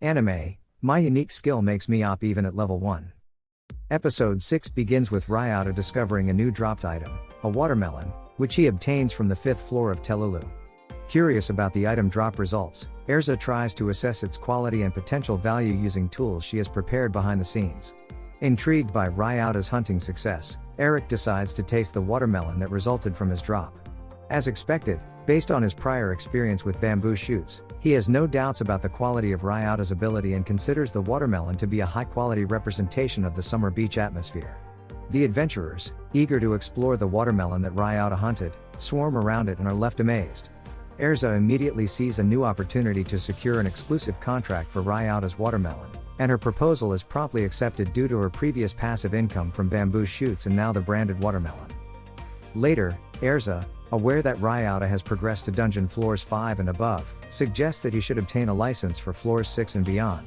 Anime, my unique skill makes me op even at level 1. Episode 6 begins with Ryota discovering a new dropped item, a watermelon, which he obtains from the 5th floor of Telulu. Curious about the item drop results, Erza tries to assess its quality and potential value using tools she has prepared behind the scenes. Intrigued by Ryota's hunting success, Eric decides to taste the watermelon that resulted from his drop. As expected, based on his prior experience with bamboo shoots, he has no doubts about the quality of Ryota's ability and considers the watermelon to be a high-quality representation of the summer beach atmosphere. The adventurers, eager to explore the watermelon that Ryota hunted, swarm around it and are left amazed. Erza immediately sees a new opportunity to secure an exclusive contract for Ryota's watermelon, and her proposal is promptly accepted due to her previous passive income from bamboo shoots and now the branded watermelon. Later, Erza, aware that Ryota has progressed to dungeon floors 5 and above, suggests that he should obtain a license for floors 6 and beyond.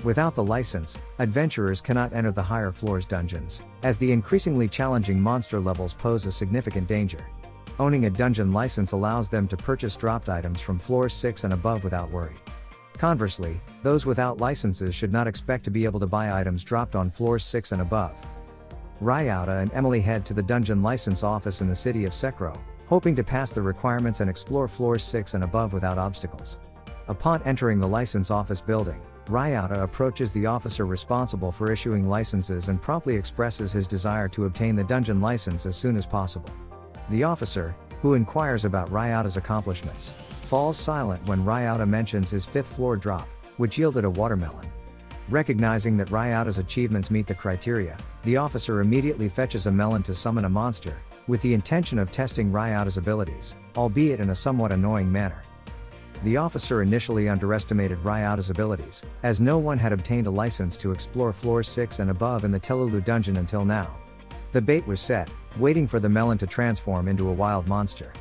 Without the license, adventurers cannot enter the higher floors dungeons, as the increasingly challenging monster levels pose a significant danger. Owning a dungeon license allows them to purchase dropped items from floors 6 and above without worry. Conversely, those without licenses should not expect to be able to buy items dropped on floors 6 and above. Ryota and Emily head to the dungeon license office in the city of Sekro, hoping to pass the requirements and explore floors 6 and above without obstacles. Upon entering the license office building, Ryota approaches the officer responsible for issuing licenses and promptly expresses his desire to obtain the dungeon license as soon as possible. The officer, who inquires about Ryota's accomplishments, falls silent when Ryota mentions his 5th floor drop, which yielded a watermelon. Recognizing that Ryota's achievements meet the criteria, the officer immediately fetches a melon to summon a monster, with the intention of testing Ryota's abilities, albeit in a somewhat annoying manner. The officer initially underestimated Ryota's abilities, as no one had obtained a license to explore floors 6 and above in the Telulu dungeon until now. The bait was set, waiting for the melon to transform into a wild monster.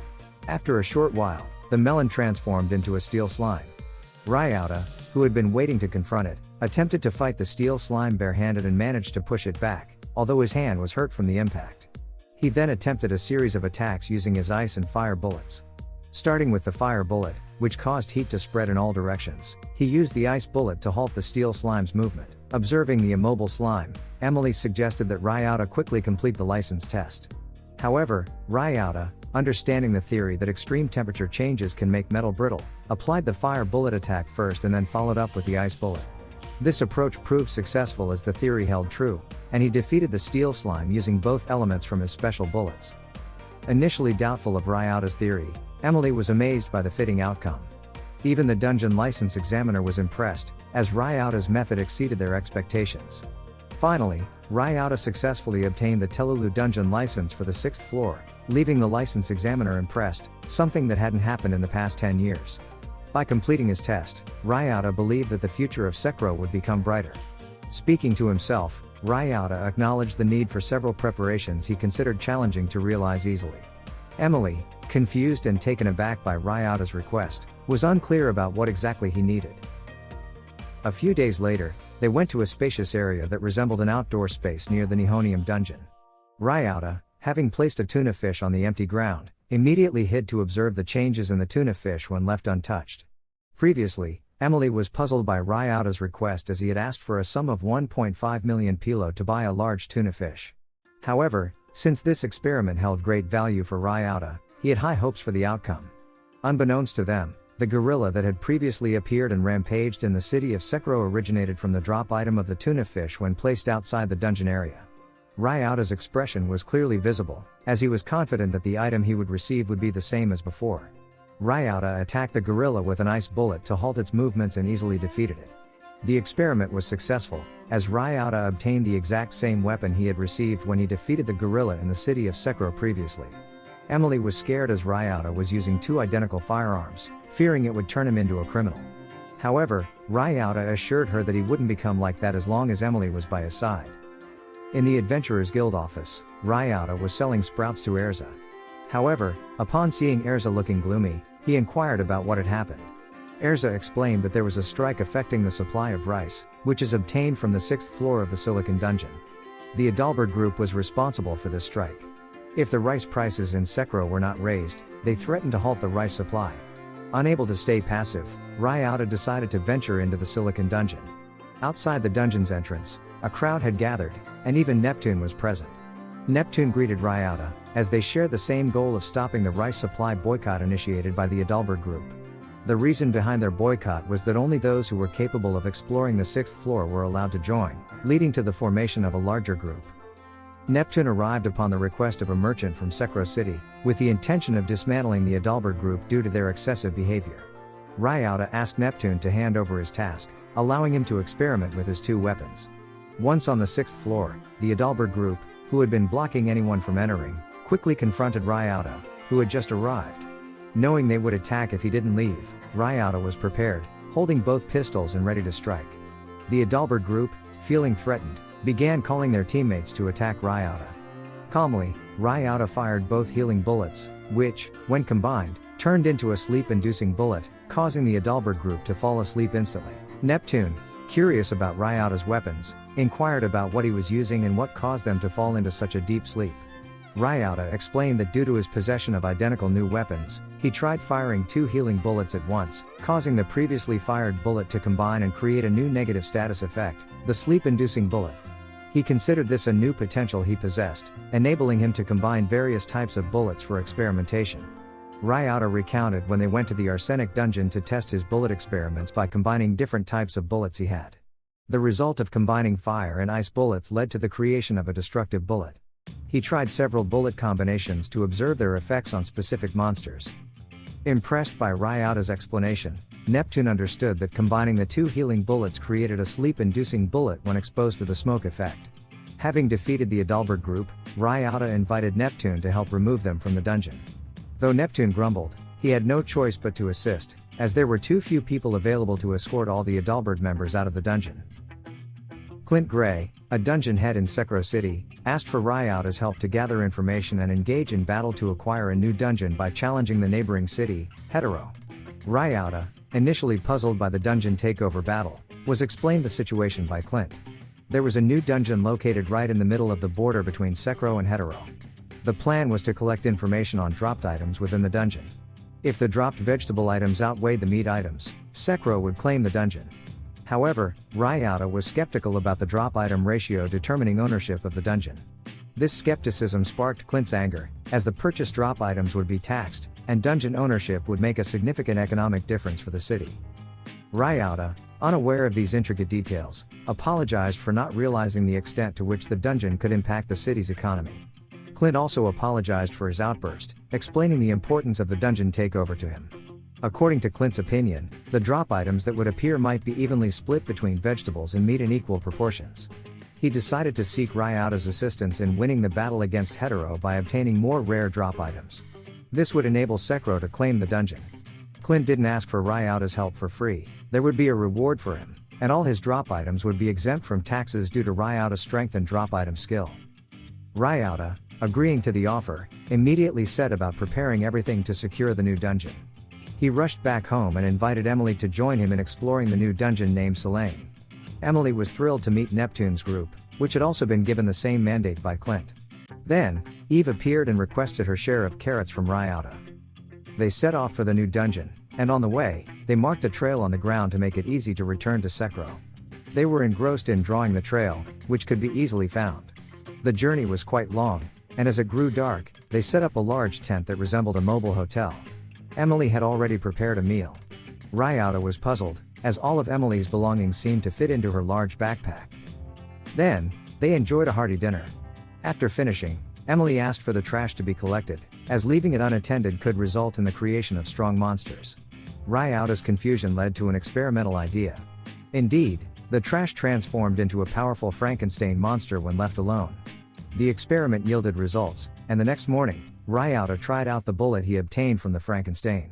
After a short while, the melon transformed into a steel slime. Ryota, who had been waiting to confront it, attempted to fight the steel slime barehanded and managed to push it back, although his hand was hurt from the impact. He then attempted a series of attacks using his ice and fire bullets. Starting with the fire bullet, which caused heat to spread in all directions, he used the ice bullet to halt the steel slime's movement. Observing the immobile slime, Emily suggested that Ryota quickly complete the license test. However, Ryota, understanding the theory that extreme temperature changes can make metal brittle, applied the fire bullet attack first and then followed up with the ice bullet. This approach proved successful as the theory held true, and he defeated the steel slime using both elements from his special bullets. Initially doubtful of Ryota's theory, Emily was amazed by the fitting outcome. Even the dungeon license examiner was impressed, as Ryota's method exceeded their expectations. Finally, Ryota successfully obtained the Telulu dungeon license for the 6th floor, leaving the license examiner impressed, something that hadn't happened in the past 10 years. By completing his test, Ryota believed that the future of Sekro would become brighter. Speaking to himself, Ryota acknowledged the need for several preparations he considered challenging to realize easily. Emily, confused and taken aback by Ryota's request, was unclear about what exactly he needed. A few days later, they went to a spacious area that resembled an outdoor space near the Nihonium dungeon. Ryota, having placed a tuna fish on the empty ground, immediately hid to observe the changes in the tuna fish when left untouched. Previously, Emily was puzzled by Ryota's request as he had asked for a sum of 1.5 million pilo to buy a large tuna fish. However, since this experiment held great value for Ryota, he had high hopes for the outcome. Unbeknownst to them, the gorilla that had previously appeared and rampaged in the city of Sekro originated from the drop item of the tuna fish when placed outside the dungeon area. Ryota's expression was clearly visible, as he was confident that the item he would receive would be the same as before. Ryota attacked the gorilla with an ice bullet to halt its movements and easily defeated it. The experiment was successful, as Ryota obtained the exact same weapon he had received when he defeated the gorilla in the city of Sekro previously. Emily was scared as Ryota was using 2 identical firearms, fearing it would turn him into a criminal. However, Ryota assured her that he wouldn't become like that as long as Emily was by his side. In the Adventurers Guild office, Ryota was selling sprouts to Erza. However, upon seeing Erza looking gloomy, he inquired about what had happened. Erza explained that there was a strike affecting the supply of rice, which is obtained from the 6th floor of the Silicon Dungeon. The Adalbert group was responsible for this strike. If the rice prices in Sekro were not raised, they threatened to halt the rice supply. Unable to stay passive, Ryota decided to venture into the Silicon Dungeon. Outside the dungeon's entrance, a crowd had gathered, and even Neptune was present. Neptune greeted Ryota, as they shared the same goal of stopping the rice supply boycott initiated by the Adalbert group. The reason behind their boycott was that only those who were capable of exploring the 6th floor were allowed to join, leading to the formation of a larger group. Neptune arrived upon the request of a merchant from Sekro City, with the intention of dismantling the Adalbert group due to their excessive behavior. Ryota asked Neptune to hand over his task, allowing him to experiment with his 2 weapons. Once on the 6th floor, the Adalbert group, who had been blocking anyone from entering, quickly confronted Ryota, who had just arrived. Knowing they would attack if he didn't leave, Ryota was prepared, holding both pistols and ready to strike. The Adalbert group, feeling threatened, began calling their teammates to attack Ryota. Calmly, Ryota fired both healing bullets, which, when combined, turned into a sleep-inducing bullet, causing the Adalbert group to fall asleep instantly. Neptune, curious about Ryota's weapons, inquired about what he was using and what caused them to fall into such a deep sleep. Ryota explained that due to his possession of identical new weapons, he tried firing 2 healing bullets at once, causing the previously fired bullet to combine and create a new negative status effect, the sleep-inducing bullet. He considered this a new potential he possessed, enabling him to combine various types of bullets for experimentation. Ryota recounted when they went to the arsenic dungeon to test his bullet experiments by combining different types of bullets he had. The result of combining fire and ice bullets led to the creation of a destructive bullet. He tried several bullet combinations to observe their effects on specific monsters. Impressed by Ryota's explanation, Neptune understood that combining the 2 healing bullets created a sleep-inducing bullet when exposed to the smoke effect. Having defeated the Adalbert group, Ryota invited Neptune to help remove them from the dungeon. Though Neptune grumbled, he had no choice but to assist, as there were too few people available to escort all the Adalbert members out of the dungeon. Clint Gray, a dungeon head in Sekro City, asked for Ryota's help to gather information and engage in battle to acquire a new dungeon by challenging the neighboring city, Hetero. Ryota, initially puzzled by the dungeon takeover battle, was explained the situation by Clint. There was a new dungeon located right in the middle of the border between Sekro and Hetero. The plan was to collect information on dropped items within the dungeon. If the dropped vegetable items outweighed the meat items, Sekro would claim the dungeon. However, Ryota was skeptical about the drop item ratio determining ownership of the dungeon. This skepticism sparked Clint's anger, as the purchased drop items would be taxed, and dungeon ownership would make a significant economic difference for the city. Ryota, unaware of these intricate details, apologized for not realizing the extent to which the dungeon could impact the city's economy. Clint also apologized for his outburst, explaining the importance of the dungeon takeover to him. According to Clint's opinion, the drop items that would appear might be evenly split between vegetables and meat in equal proportions. He decided to seek Ryota's assistance in winning the battle against Hetero by obtaining more rare drop items. This would enable Sekro to claim the dungeon. Clint didn't ask for Ryota's help for free, there would be a reward for him, and all his drop items would be exempt from taxes due to Ryota's strength and drop item skill. Ryota, agreeing to the offer, immediately set about preparing everything to secure the new dungeon. He rushed back home and invited Emily to join him in exploring the new dungeon named Selene. Emily was thrilled to meet Neptune's group, which had also been given the same mandate by Clint. Then, Eve appeared and requested her share of carrots from Ryota. They set off for the new dungeon, and on the way, they marked a trail on the ground to make it easy to return to Sekro. They were engrossed in drawing the trail, which could be easily found. The journey was quite long, and as it grew dark, they set up a large tent that resembled a mobile hotel. Emily had already prepared a meal. Ryota was puzzled, as all of Emily's belongings seemed to fit into her large backpack. Then, they enjoyed a hearty dinner. After finishing, Emily asked for the trash to be collected, as leaving it unattended could result in the creation of strong monsters. Ryota's confusion led to an experimental idea. Indeed, the trash transformed into a powerful Frankenstein monster when left alone. The experiment yielded results, and the next morning, Ryota tried out the bullet he obtained from the Frankenstein.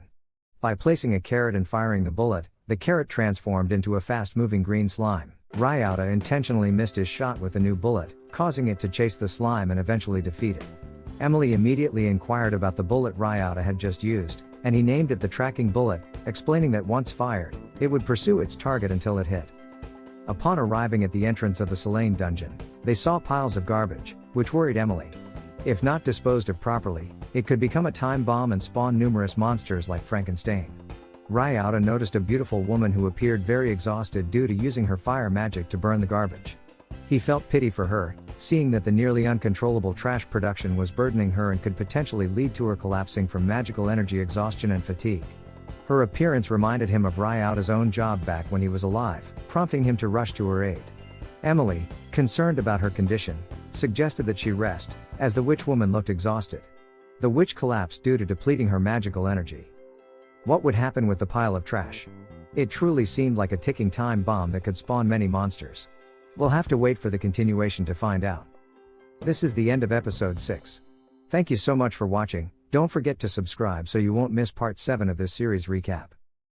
By placing a carrot and firing the bullet, the carrot transformed into a fast-moving green slime. Ryota intentionally missed his shot with the new bullet, causing it to chase the slime and eventually defeat it. Emily immediately inquired about the bullet Ryota had just used, and he named it the tracking bullet, explaining that once fired, it would pursue its target until it hit. Upon arriving at the entrance of the Selene dungeon, they saw piles of garbage, which worried Emily. If not disposed of properly, it could become a time bomb and spawn numerous monsters like Frankenstein. Ryota noticed a beautiful woman who appeared very exhausted due to using her fire magic to burn the garbage. He felt pity for her, seeing that the nearly uncontrollable trash production was burdening her and could potentially lead to her collapsing from magical energy exhaustion and fatigue. Her appearance reminded him of Ryota's own job back when he was alive, prompting him to rush to her aid. Emily, concerned about her condition, suggested that she rest, as the witch woman looked exhausted. The witch collapsed due to depleting her magical energy. What would happen with the pile of trash? It truly seemed like a ticking time bomb that could spawn many monsters. We'll have to wait for the continuation to find out. This is the end of episode 6. Thank you so much for watching. Don't forget to subscribe so you won't miss part 7 of this series recap.